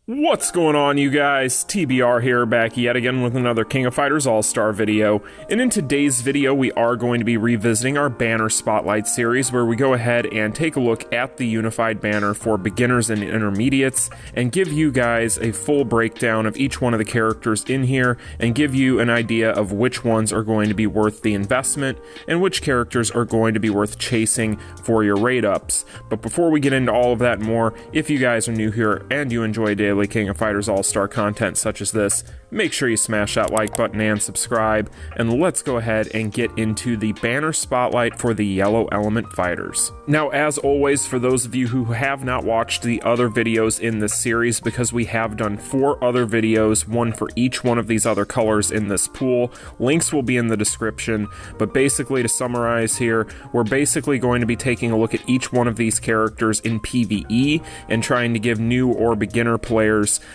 What's going on, you guys? TBR here, back yet again with another King of Fighters Allstar video. And in today's video, we are going to be revisiting our banner spotlight series, where we go ahead and take a look at the unified banner for beginners and intermediates, and give you guys a full breakdown of each one of the characters in here, and give you an idea of which ones are going to be worth the investment, and which characters are going to be worth chasing for your rate ups. But before we get into all of that and more, if you guys are new here and you enjoy daily King of Fighters All-Star content such as this, make sure you smash that like button and subscribe, and let's go ahead and get into the banner spotlight for the yellow element fighters. Now, as always, for those of you who have not watched the other videos in this series, because we have done 4 other videos, one for each one of these other colors in this pool, links will be in the description, but basically to summarize here, we're basically going to be taking a look at each one of these characters in PvE, and trying to give new or beginner players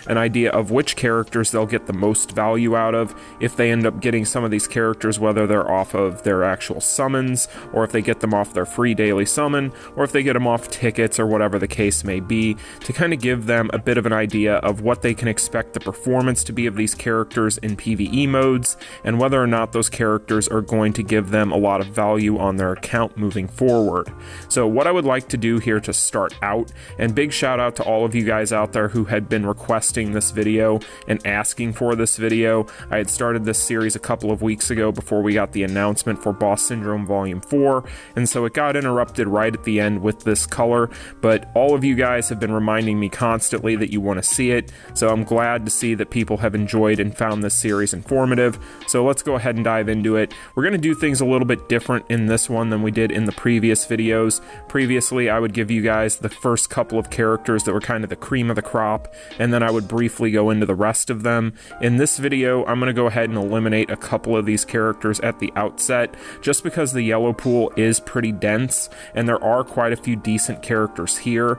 an idea of which characters they'll get the most value out of if they end up getting some of these characters, whether they're off of their actual summons, or if they get them off their free daily summon, or if they get them off tickets, or whatever the case may be, to kind of give them a bit of an idea of what they can expect the performance to be of these characters in PvE modes, and whether or not those characters are going to give them a lot of value on their account moving forward. So what I would like to do here to start out, and big shout out to all of you guys out there who had been requesting this video and asking for this video. I had started this series a couple of weeks ago before we got the announcement for Boss Syndrome Volume 4, and so it got interrupted right at the end with this color, but all of you guys have been reminding me constantly that you want to see it, so I'm glad to see that people have enjoyed and found this series informative. So let's go ahead and dive into it. We're going to do things a little bit different in this one than we did in the previous videos. Previously, I would give you guys the first couple of characters that were kind of the cream of the crop, and then I would briefly go into the rest of them. In this video, I'm going to go ahead and eliminate a couple of these characters at the outset, just because the yellow pool is pretty dense, and there are quite a few decent characters here.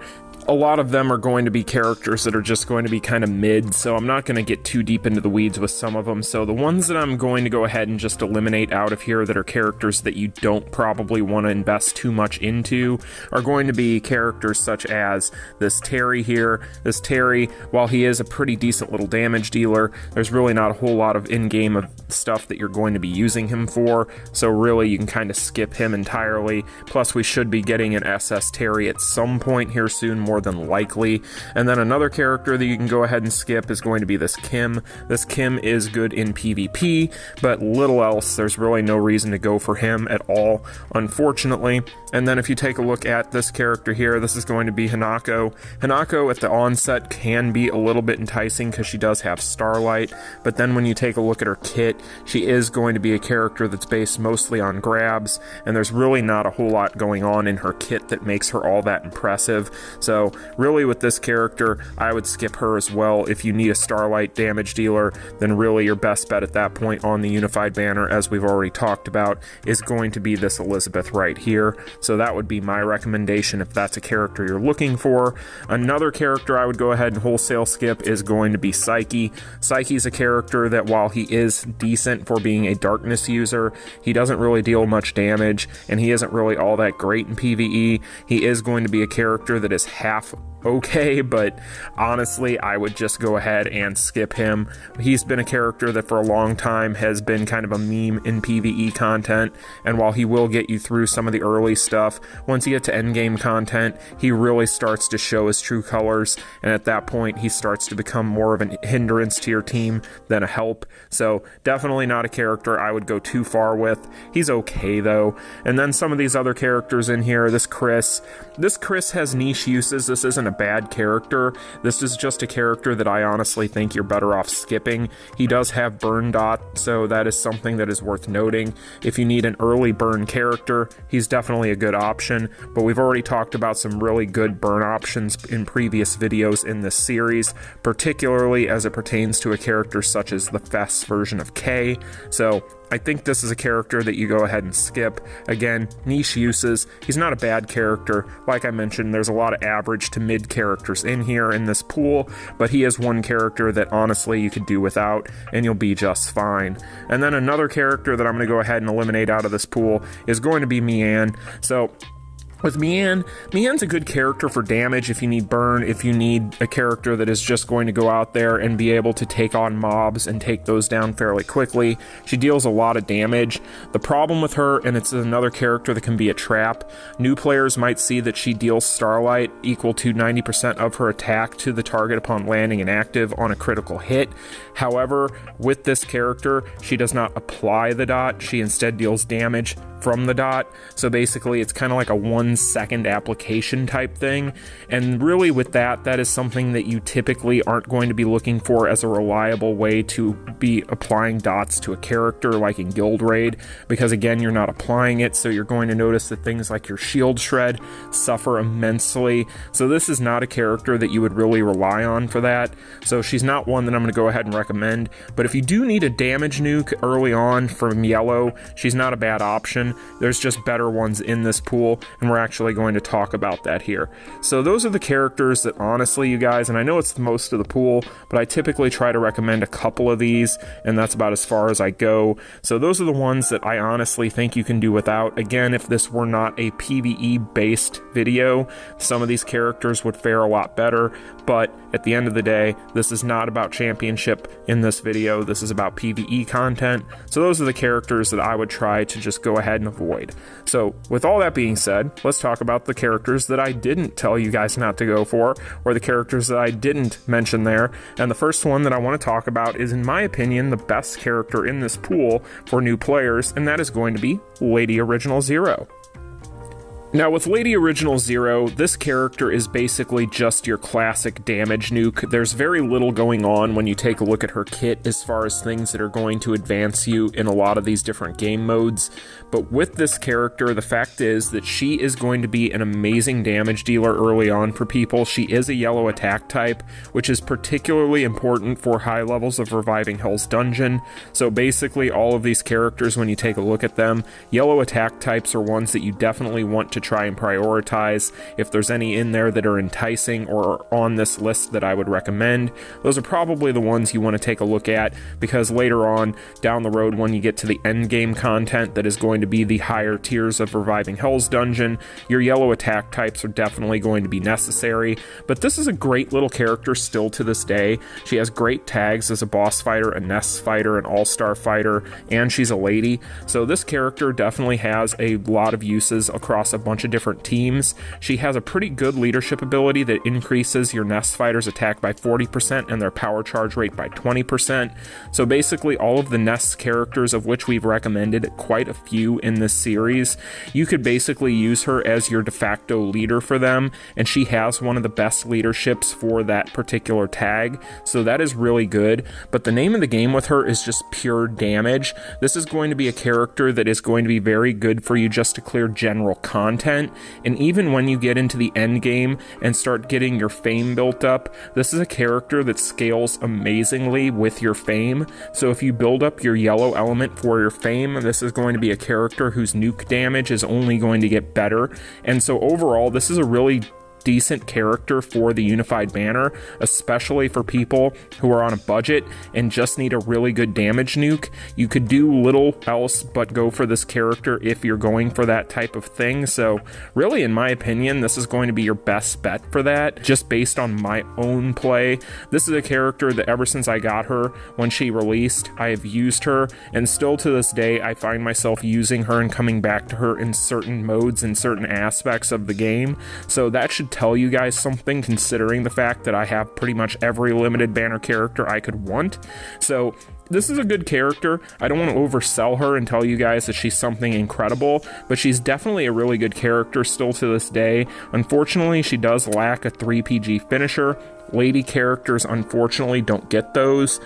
A lot of them are going to be characters that are just going to be kind of mid, so I'm not going to get too deep into the weeds with some of them. So the ones that I'm going to go ahead and just eliminate out of here that are characters that you don't probably want to invest too much into are going to be characters such as this Terry here. This Terry, while he is a pretty decent little damage dealer, there's really not a whole lot of in-game of stuff that you're going to be using him for, so really you can kind of skip him entirely. Plus, we should be getting an SS Terry at some point here soon, more than likely. And then another character that you can go ahead and skip is going to be this Kim. This Kim is good in PvP, but little else. There's really no reason to go for him at all, unfortunately. And then if you take a look at this character here, this is going to be Hanako. Hanako at the onset can be a little bit enticing because she does have Starlight, but then when you take a look at her kit, she is going to be a character that's based mostly on grabs, and there's really not a whole lot going on in her kit that makes her all that impressive. So really with this character, I would skip her as well. If you need a Starlight damage dealer, then really your best bet at that point on the unified banner, as we've already talked about, is going to be this Elizabeth right here. So that would be my recommendation if that's a character you're looking for. Another character I would go ahead and wholesale skip is going to be Psyche. Psyche's a character that, while he is decent for being a darkness user, he doesn't really deal much damage, and he isn't really all that great in PvE. He is going to be a character that is half okay, but honestly, I would just go ahead and skip him. He's been a character that for a long time has been kind of a meme in PvE content, and while he will get you through some of the early stuff, once you get to endgame content, he really starts to show his true colors, and at that point, he starts to become more of a hindrance to your team than a help. So definitely not a character I would go too far with. He's okay though. And then some of these other characters in here, this Chris has niche uses. This isn't a bad character. This is just a character that I honestly think you're better off skipping. He does have burn dot, so that is something that is worth noting. If you need an early burn character, he's definitely a good option, but we've already talked about some really good burn options in previous videos in this series, particularly as it pertains to a character such as the Fest version of K. So I think this is a character that you go ahead and skip. Again, niche uses. He's not a bad character. Like I mentioned, there's a lot of average to mid characters in here in this pool, but he is one character that honestly you could do without, and you'll be just fine. And then another character that I'm going to go ahead and eliminate out of this pool is going to be Mian. So With Mian's a good character for damage if you need burn, if you need a character that is just going to go out there and be able to take on mobs and take those down fairly quickly. She deals a lot of damage. The problem with her, and it's another character that can be a trap, new players might see that she deals Starlight equal to 90% of her attack to the target upon landing inactive on a critical hit. However, with this character, she does not apply the dot, she instead deals damage from the dot. So basically it's kind of like a 1 second application type thing, and really with that is something that you typically aren't going to be looking for as a reliable way to be applying dots to a character like in Guild Raid, because again, you're not applying it, so you're going to notice that things like your shield shred suffer immensely. So this is not a character that you would really rely on for that, so she's not one that I'm going to go ahead and recommend. But if you do need a damage nuke early on from yellow, she's not a bad option. There's just better ones in this pool, and we're actually going to talk about that here. So those are the characters that honestly, you guys, and I know it's most of the pool, but I typically try to recommend a couple of these, and that's about as far as I go. So those are the ones that I honestly think you can do without. Again, if this were not a PvE based video, some of these characters would fare a lot better, but at the end of the day, this is not about championship in this video. This is about PvE content. So those are the characters that I would try to just go ahead and avoid. So with all that being said, let's talk about the characters that I didn't tell you guys not to go for, or the characters that I didn't mention there. And the first one that I want to talk about is, in my opinion, the best character in this pool for new players, and that is going to be Lady Original Zero. Now with Lady Original Zero, this character is basically just your classic damage nuke. There's very little going on when you take a look at her kit as far as things that are going to advance you in a lot of these different game modes. But with this character, the fact is that she is going to be an amazing damage dealer early on for people. She is a yellow attack type, which is particularly important for high levels of Reviving Hell's Dungeon. So basically all of these characters, when you take a look at them, yellow attack types are ones that you definitely want to try and prioritize. If there's any in there that are enticing or are on this list that I would recommend, those are probably the ones you want to take a look at, because later on down the road, when you get to the end game content that is going to be the higher tiers of Reviving Hell's Dungeon, your yellow attack types are definitely going to be necessary. But this is a great little character still to this day. She has great tags as a boss fighter, a Nest fighter, an all-star fighter, and she's a lady. So this character definitely has a lot of uses across a bunch of different teams. She has a pretty good leadership ability that increases your Nest fighters attack by 40% and their power charge rate by 20%. So basically all of the Nest characters, of which we've recommended quite a few in this series, you could basically use her as your de facto leader for them, and she has one of the best leaderships for that particular tag, so that is really good. But the name of the game with her is just pure damage. This is going to be a character that is going to be very good for you just to clear general content, and even when you get into the end game and start getting your fame built up, this is a character that scales amazingly with your fame. So if you build up your yellow element for your fame, this is going to be a character whose nuke damage is only going to get better. And so overall, this is a really decent character for the unified banner, especially for people who are on a budget and just need a really good damage nuke. You could do little else but go for this character if you're going for that type of thing. So really, in my opinion, this is going to be your best bet for that, just based on my own play. This is a character that ever since I got her when she released, I have used her, and still to this day I find myself using her and coming back to her in certain modes and certain aspects of the game. So that should tell you guys something, considering the fact that I have pretty much every limited banner character I could want. So this is a good character. I don't want to oversell her and tell you guys that she's something incredible, but she's definitely a really good character still to this day. Unfortunately, she does lack a 3PG finisher. Lady characters unfortunately don't get those,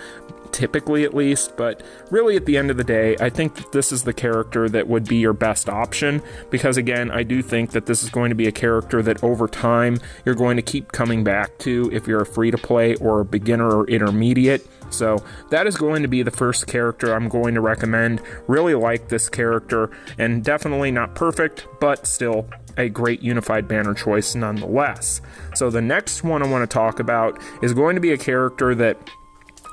typically at least, but really at the end of the day, I think that this is the character that would be your best option, because again, I do think that this is going to be a character that over time you're going to keep coming back to if you're a free-to-play or a beginner or intermediate. So that is going to be the first character I'm going to recommend. Really like this character, and definitely not perfect, but still a great unified banner choice nonetheless. So the next one I want to talk about is going to be a character that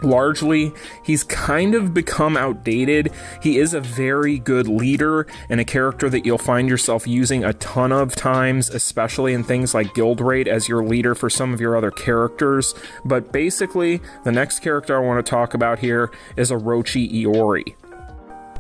Largely, he's kind of become outdated. He is a very good leader and a character that you'll find yourself using a ton of times, especially in things like Guild Raid as your leader for some of your other characters. But basically, the next character I want to talk about here is Orochi Iori.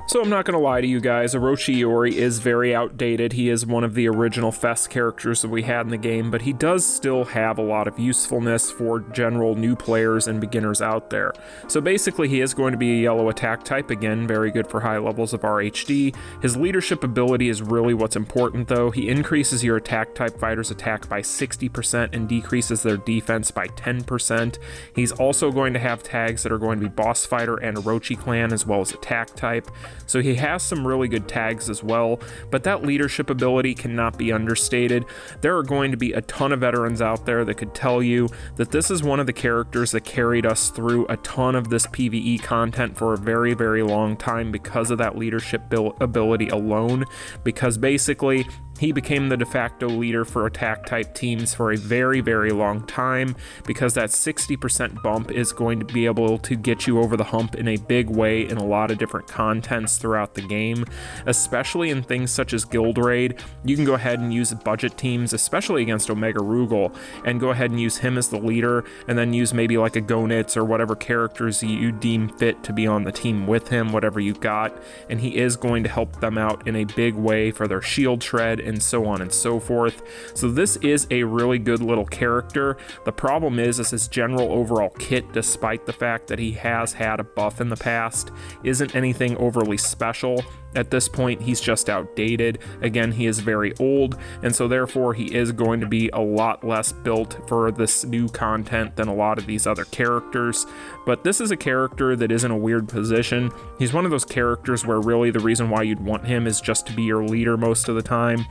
So I'm not going to lie to you guys, Orochi Iori is very outdated. He is one of the original Fest characters that we had in the game, but he does still have a lot of usefulness for general new players and beginners out there. So basically he is going to be a yellow attack type, again, very good for high levels of RHD. His leadership ability is really what's important though. He increases your attack type fighter's attack by 60% and decreases their defense by 10%. He's also going to have tags that are going to be Boss Fighter and Orochi Clan as well as attack type. So he has some really good tags as well, but that leadership ability cannot be understated. There are going to be a ton of veterans out there that could tell you that this is one of the characters that carried us through a ton of this PvE content for a very, very long time because of that leadership ability alone, because basically he became the de facto leader for attack type teams for a very, very long time, because that 60% bump is going to be able to get you over the hump in a big way in a lot of different contents throughout the game, especially in things such as Guild Raid. You can go ahead and use budget teams, especially against Omega Rugal, and go ahead and use him as the leader, and then use maybe like a Goenitz or whatever characters you deem fit to be on the team with him, whatever you've got, and he is going to help them out in a big way for their shield shred and so on and so forth. So this is a really good little character. The problem is his general overall kit, despite the fact that he has had a buff in the past, isn't anything overly special. At this point, he's just outdated. Again, he is very old, and so therefore he is going to be a lot less built for this new content than a lot of these other characters. But this is a character that is in a weird position. He's one of those characters where really the reason why you'd want him is just to be your leader most of the time.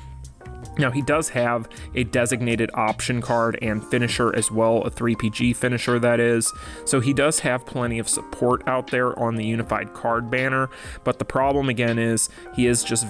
Now, he does have a designated option card and finisher as well, a 3PG finisher that is, so he does have plenty of support out there on the unified card banner, but the problem again is he is just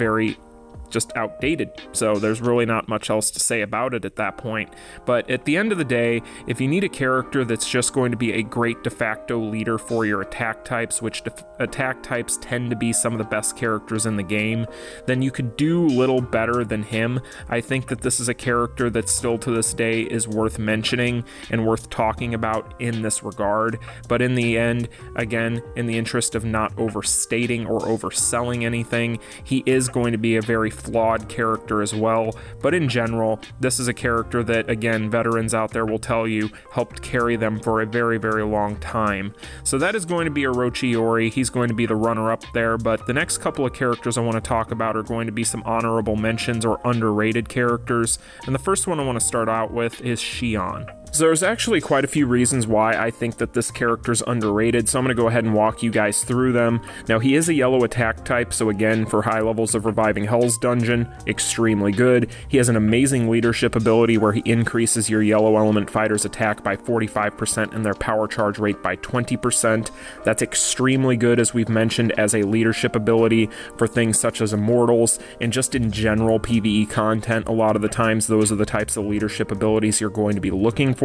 outdated, so there's really not much else to say about it at that point. But at the end of the day, if you need a character that's just going to be a great de facto leader for your attack types, which attack types tend to be some of the best characters in the game, then you could do little better than him. I think that this is a character that still to this day is worth mentioning and worth talking about in this regard, but in the end, again, in the interest of not overstating or overselling anything, he is going to be a very flawed character as well. But in general, this is a character that, again, veterans out there will tell you helped carry them for a very, very long time. So that is going to be Orochi Iori. He's going to be the runner-up there, but the next couple of characters I want to talk about are going to be some honorable mentions or underrated characters, and the first one I want to start out with is Xion. So there's actually quite a few reasons why I think that this character's underrated, so I'm going to go ahead and walk you guys through them. Now, he is a yellow attack type, so again, for high levels of Reviving Hell's Dungeon, extremely good. He has an amazing leadership ability where he increases your yellow element fighter's attack by 45% and their power charge rate by 20%. That's extremely good, as we've mentioned, as a leadership ability for things such as Immortals and just in general PvE content. A lot of the times, those are the types of leadership abilities you're going to be looking for.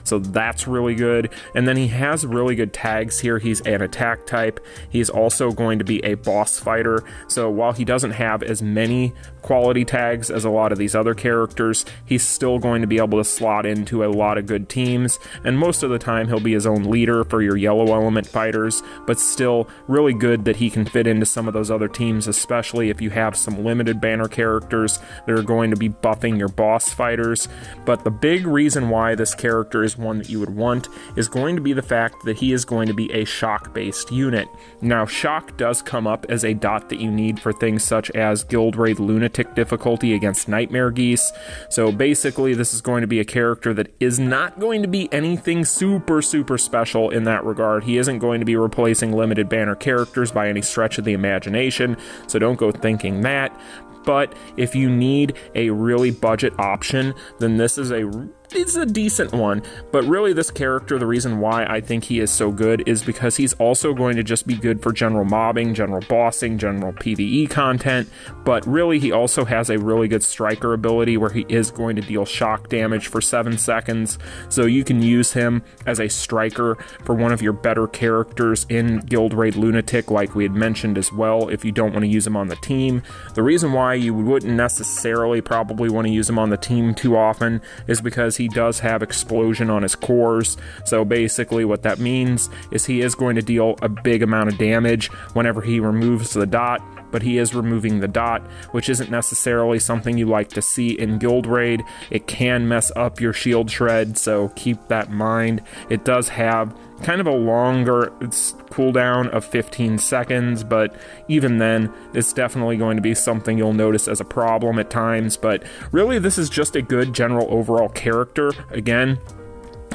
So that's really good. And then he has really good tags here. He's an attack type. He's also going to be a boss fighter. So while he doesn't have as many quality tags as a lot of these other characters, he's still going to be able to slot into a lot of good teams. And most of the time he'll be his own leader for your yellow element fighters, but still really good that he can fit into some of those other teams, especially if you have some limited banner characters that are going to be buffing your boss fighters. But the big reason why this character is one that you would want is going to be the fact that he is going to be a shock-based unit. Now, shock does come up as a dot that you need for things such as Guild Raid Lunatic difficulty against Nightmare Geese. So basically, this is going to be a character that is not going to be anything super special in that regard. He isn't going to be replacing limited banner characters by any stretch of the imagination, so don't go thinking that. But if you need a really budget option, then this is a it's a decent one, but really this character, the reason why I think he is so good is because he's also going to just be good for general mobbing, general bossing, general PvE content, but really he also has a really good striker ability where he is going to deal shock damage for 7 seconds, so you can use him as a striker for one of your better characters in Guild Raid Lunatic, like we had mentioned as well, if you don't want to use him on the team. The reason why you wouldn't necessarily probably want to use him on the team too often is because he does have explosion on his cores, so basically what that means is he is going to deal a big amount of damage whenever he removes the dot, but he is removing the dot, which isn't necessarily something you like to see in Guild Raid. It can mess up your shield shred, so keep that in mind. It does have kind of a longer cooldown of 15 seconds, but even then, it's definitely going to be something you'll notice as a problem at times, but really this is just a good general overall character. Again,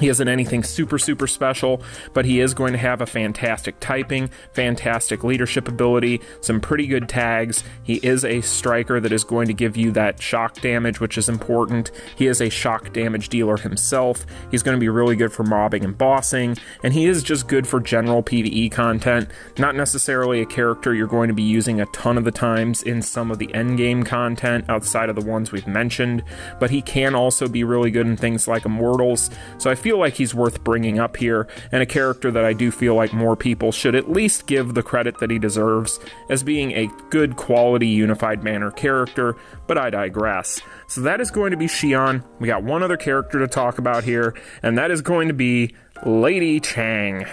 he isn't anything super special, but he is going to have a fantastic typing, fantastic leadership ability, some pretty good tags. He is a striker that is going to give you that shock damage, which is important. He is a shock damage dealer himself. He's going to be really good for mobbing and bossing, and he is just good for general PvE content. Not necessarily a character you're going to be using a ton of the times in some of the endgame content outside of the ones we've mentioned, but he can also be really good in things like Immortals, so I feel like he's worth bringing up here, and a character that I do feel like more people should at least give the credit that he deserves as being a good quality unified banner character, but I digress. So that is going to be Xion. We got one other character to talk about here, and that is going to be Lady Chang.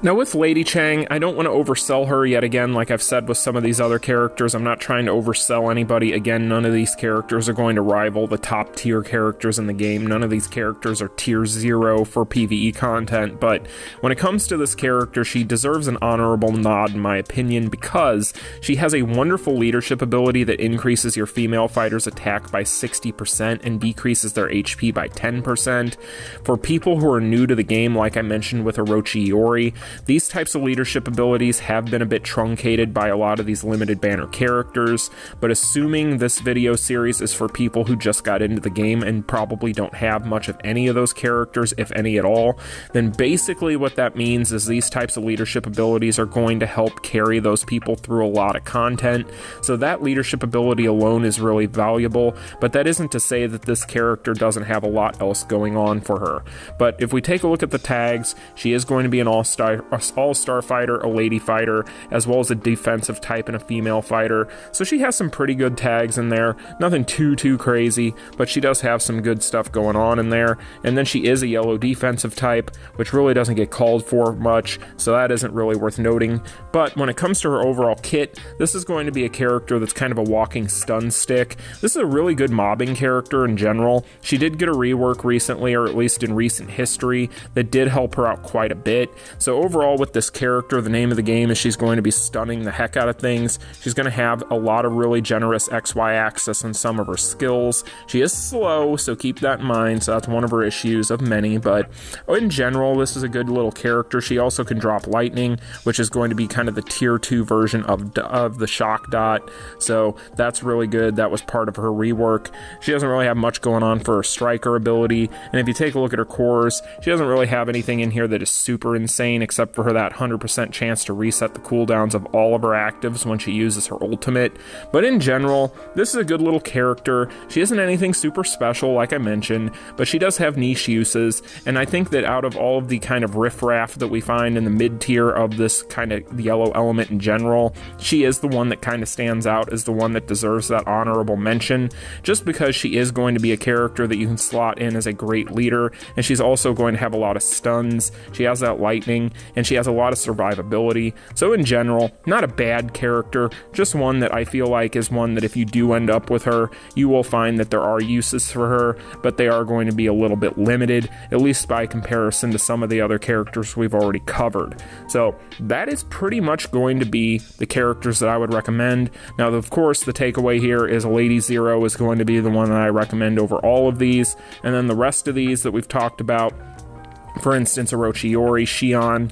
Now with Lady Chang, I don't want to oversell her yet again, like I've said with some of these other characters. I'm not trying to oversell anybody. Again, none of these characters are going to rival the top tier characters in the game. None of these characters are tier 0 for PvE content, but when it comes to this character, she deserves an honorable nod in my opinion because she has a wonderful leadership ability that increases your female fighter's attack by 60% and decreases their HP by 10%. For people who are new to the game, like I mentioned with Orochiori, these types of leadership abilities have been a bit truncated by a lot of these limited banner characters, but assuming this video series is for people who just got into the game and probably don't have much of any of those characters, if any at all, then basically what that means is these types of leadership abilities are going to help carry those people through a lot of content. So that leadership ability alone is really valuable, but that isn't to say that this character doesn't have a lot else going on for her. But if we take a look at the tags, she is going to be an all-star fighter, a lady fighter, as well as a defensive type and a female fighter. So she has some pretty good tags in there. Nothing too crazy, but she does have some good stuff going on in there. And then she is a yellow defensive type, which really doesn't get called for much, so that isn't really worth noting. But when it comes to her overall kit, this is going to be a character that's kind of a walking stun stick. This is a really good mobbing character in general. She did get a rework recently, or at least in recent history, that did help her out quite a bit. So overall with this character, the name of the game is she's going to be stunning the heck out of things. She's going to have a lot of really generous XY axis on some of her skills. She is slow, so keep that in mind, so that's one of her issues of many, but in general, this is a good little character. She also can drop lightning, which is going to be kind of the tier 2 version of the shock dot, so that's really good. That was part of her rework. She doesn't really have much going on for her striker ability, and if you take a look at her cores, she doesn't really have anything in here that is super insane, except for her that 100% chance to reset the cooldowns of all of her actives when she uses her ultimate. But in general, this is a good little character. She isn't anything super special, like I mentioned, but she does have niche uses, and I think that out of all of the kind of riffraff that we find in the mid-tier of this kind of yellow element in general, she is the one that kind of stands out as the one that deserves that honorable mention, just because she is going to be a character that you can slot in as a great leader, and she's also going to have a lot of stuns. She has that lightning, and she has a lot of survivability. So in general, not a bad character, just one that I feel like is one that if you do end up with her, you will find that there are uses for her, but they are going to be a little bit limited, at least by comparison to some of the other characters we've already covered. So that is pretty much going to be the characters that I would recommend. Now, of course, the takeaway here is Lady Zero is going to be the one that I recommend over all of these, and then the rest of these that we've talked about, For instance, Orochiori, Xion,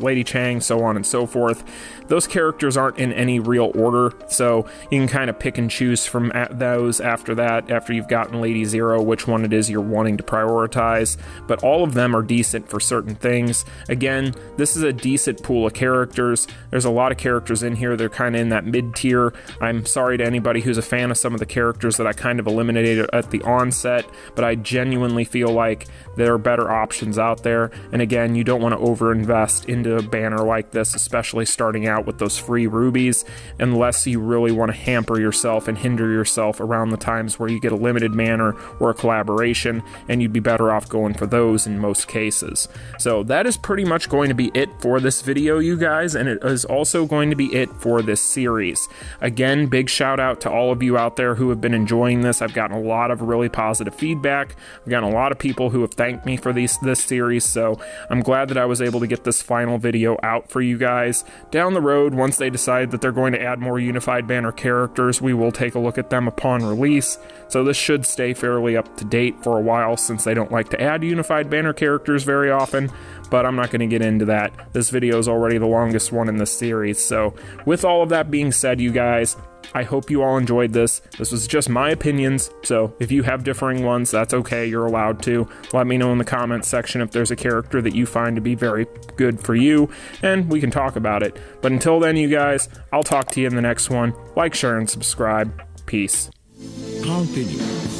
Lady Chang, so on and so forth. Those characters aren't in any real order, so you can kind of pick and choose from those after that, after you've gotten Lady Zero, which one it is you're wanting to prioritize. But all of them are decent for certain things. Again, this is a decent pool of characters. There's a lot of characters in here. They're kind of in that mid-tier. I'm sorry to anybody who's a fan of some of the characters that I kind of eliminated at the onset, but I genuinely feel like there are better options out there. And again, you don't want to overinvest into a banner like this, especially starting out with those free rubies, unless you really want to hamper yourself and hinder yourself around the times where you get a limited banner or a collaboration, and you'd be better off going for those in most cases. So that is pretty much going to be it for this video, you guys, and it is also going to be it for this series. Again, big shout out to all of you out there who have been enjoying this. I've gotten a lot of really positive feedback. I've gotten a lot of people who have thanked me for this series, so I'm glad that I was able to get this final video out for you guys. Down the road, once they decide that they're going to add more unified banner characters, we will take a look at them upon release. So this should stay fairly up to date for a while, since they don't like to add unified banner characters very often, but I'm not going to get into that. This video is already the longest one in this series. So with all of that being said, you guys, I hope you all enjoyed this. This was just my opinions, so if you have differing ones, that's okay, you're allowed to. Let me know in the comments section if there's a character that you find to be very good for you, and we can talk about it. But until then, you guys, I'll talk to you in the next one. Like, share, and subscribe. Peace. Continue.